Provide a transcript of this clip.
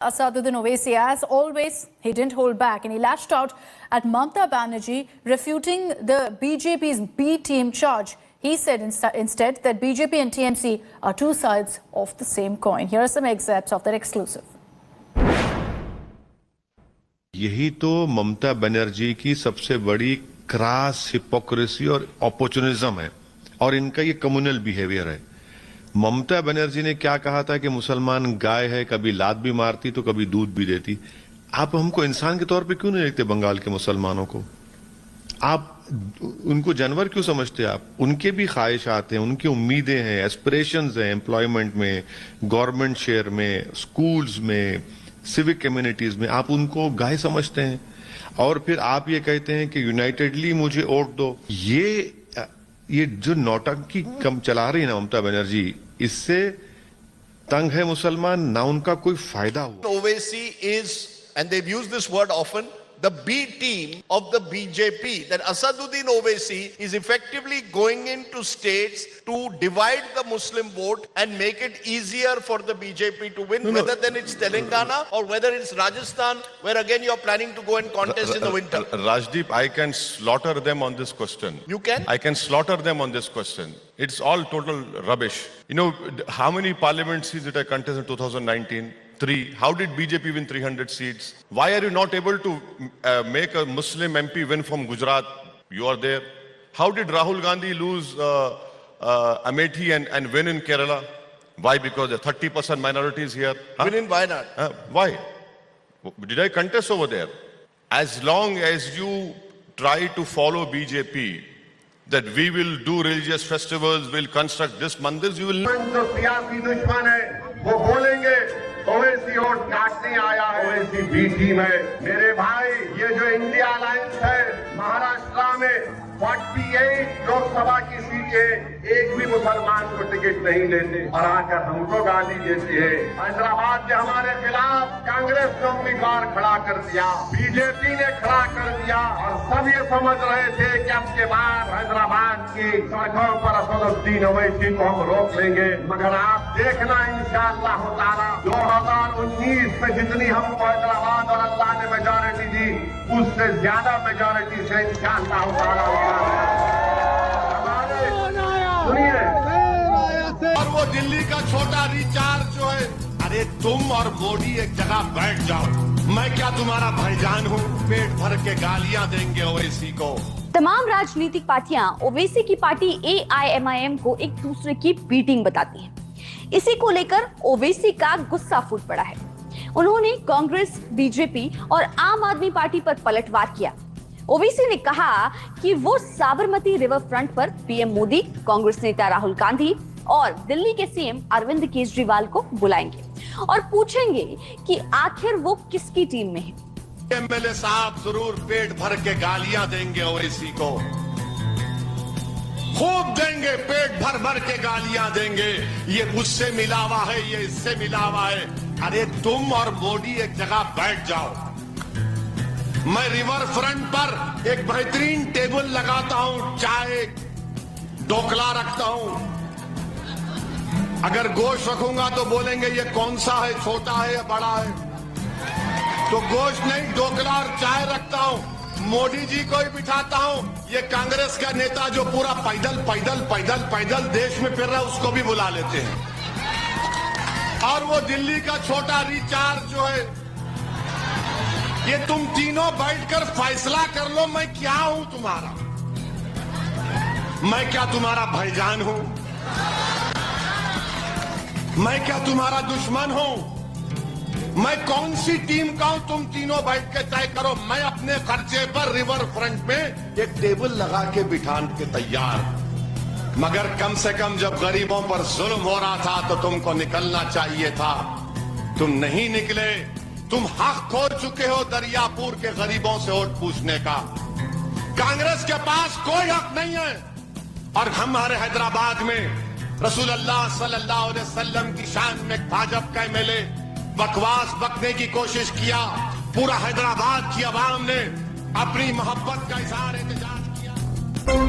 Asaduddin Owaisi, as always, he didn't hold back and he lashed out at Mamata Banerjee, refuting the BJP's B team charge. He said instead that BJP and TMC are two sides of the same coin. Here are some excerpts of that exclusive. यही तो ममता बनर्जी की सबसे बड़ी cross hypocrisy और opportunism है और इनका ये कम्युनल बिहेवियर है। ममता बनर्जी ने क्या कहा था कि मुसलमान गाय है, कभी लात भी मारती तो कभी दूध भी देती। आप हमको इंसान के तौर पे क्यों नहीं देखते? बंगाल के मुसलमानों को आप उनको जानवर क्यों समझते? आप उनके भी ख्वाहिशात हैं, उनकी उम्मीदें हैं, एस्पिरेशंस हैं, एम्प्लॉयमेंट में, गवर्नमेंट शेयर में, स्कूल्स में, सिविक कम्युनिटीज में। आप उनको गाय समझते हैं और फिर आप ये कहते हैं कि यूनाइटेडली मुझे वोट दो। ये जो नौटंकी कम चला रही है ना ममता बनर्जी, इससे तंग है मुसलमान, ना उनका कोई फायदा हुआ। Owaisi is, and they've used this word often, the B team of the BJP. That Asaduddin Owaisi is effectively going into states to divide the Muslim vote and make it easier for the BJP to win, whether then it's Telangana or whether it's Rajasthan, where again you're planning to go and contest in the winter. Rajdeep, I can slaughter them on this question. You can? I can slaughter them on this question. It's all total rubbish. You know, how many parliament seats did I contest in 2019? 3. How did BJP win 300 seats? Why are you not able to make a Muslim MP win from Gujarat? You are there. How did Rahul Gandhi lose Amethi and win in Kerala? Why? Because there are 30% minorities here. Huh? Win in Wayanad. Why? Did I contest over there? As long as you try to follow BJP, that we will do religious festivals, we'll construct this mandirs, you will... जो सियासी दुश्मन है वो बोलेंगे Owaisi vote काटने आया है, Owaisi B team है। मेरे भाई, ये जो इंडिया अलायंस है, महाराष्ट्र में 48 लोकसभा की सीटें एक भी मुसलमान को टिकट नहीं देते और आकर हमको गाली देती है। हैदराबाद में हमारे खिलाफ कांग्रेस ने उम्मीदवार खड़ा कर दिया, बीजेपी ने खड़ा कर दिया और सब ये समझ रहे थे कि अब के बाद हैदराबाद की सड़कों पर असदुद्दीन ओवैसी को हम रोक लेंगे। मगर आप देखना इंशाअल्लाह ताला 2019 में जितनी हमको हैदराबाद और अल्लाह ने मेजॉरिटी दी, उससे ज्यादा मेजॉरिटी से इंशाअल्लाह ताला और वो दिल्ली का छोटा रिचार्ज जो है, अरे तुम और मोदी एक जगह बैठ जाओ। मैं क्या तुम्हारा भाईजान हूँ? पेट भर के गालियां देंगे ओवैसी को। तमाम राजनीतिक पार्टियां ओवैसी की पार्टी AIMIM को एक दूसरे की बीटिंग बताती हैं। इसी को लेकर ओवैसी का गुस्सा फूट पड़ा है। उन्होंने कांग्रेस, बीजेपी और आम आदमी पार्टी पर पलटवार किया। ओवैसी ने कहा कि वो साबरमती रिवर फ्रंट पर पीएम मोदी, कांग्रेस नेता राहुल गांधी और दिल्ली के सीएम अरविंद केजरीवाल को बुलाएंगे और पूछेंगे कि आखिर वो किसकी टीम में है। एमएलए साहब जरूर पेट भर के गालियां देंगे ओवैसी को, खूब देंगे, पेट भर भर के गालियां देंगे। ये उससे मिला हुआ है, ये इससे मिला हुआ है। अरे तुम और मोदी एक जगह बैठ जाओ। मैं रिवर फ्रंट पर एक बेहतरीन टेबल लगाता हूं, चाय ढोकला रखता हूं। अगर गोश्त रखूंगा तो बोलेंगे ये कौन सा है, छोटा है या बड़ा है? तो गोश्त नहीं, ढोकला और चाय रखता हूं। मोदी जी को ही बिठाता हूं। ये कांग्रेस का नेता जो पूरा पैदल देश में फिर रहा है, उसको भी बुला लेते हैं। और वो दिल्ली का छोटा रिचार्ज जो है, ये तुम तीनों बैठकर फैसला कर लो मैं क्या हूं तुम्हारा। मैं क्या तुम्हारा भाईजान हूं? मैं क्या तुम्हारा दुश्मन हूं? मैं कौन सी टीम का हूं? तुम तीनों बैठ के तय करो। मैं अपने खर्चे पर रिवर फ्रंट में एक टेबल लगा के बिठान के तैयार। मगर कम से कम जब गरीबों पर जुल्म हो रहा था तो तुमको निकलना चाहिए था। तुम नहीं निकले। तुम हक खो चुके हो दरियापुर के गरीबों से वोट पूछने का। कांग्रेस के पास कोई हक नहीं है। और हमारे हैदराबाद में रसूलुल्लाह सल्लल्लाहु अलैहि वसल्लम की शान में भाजपा का एमएलए बकवास बकने की कोशिश किया। पूरा हैदराबाद की आवाम ने अपनी मोहब्बत का इजहार एहतजाज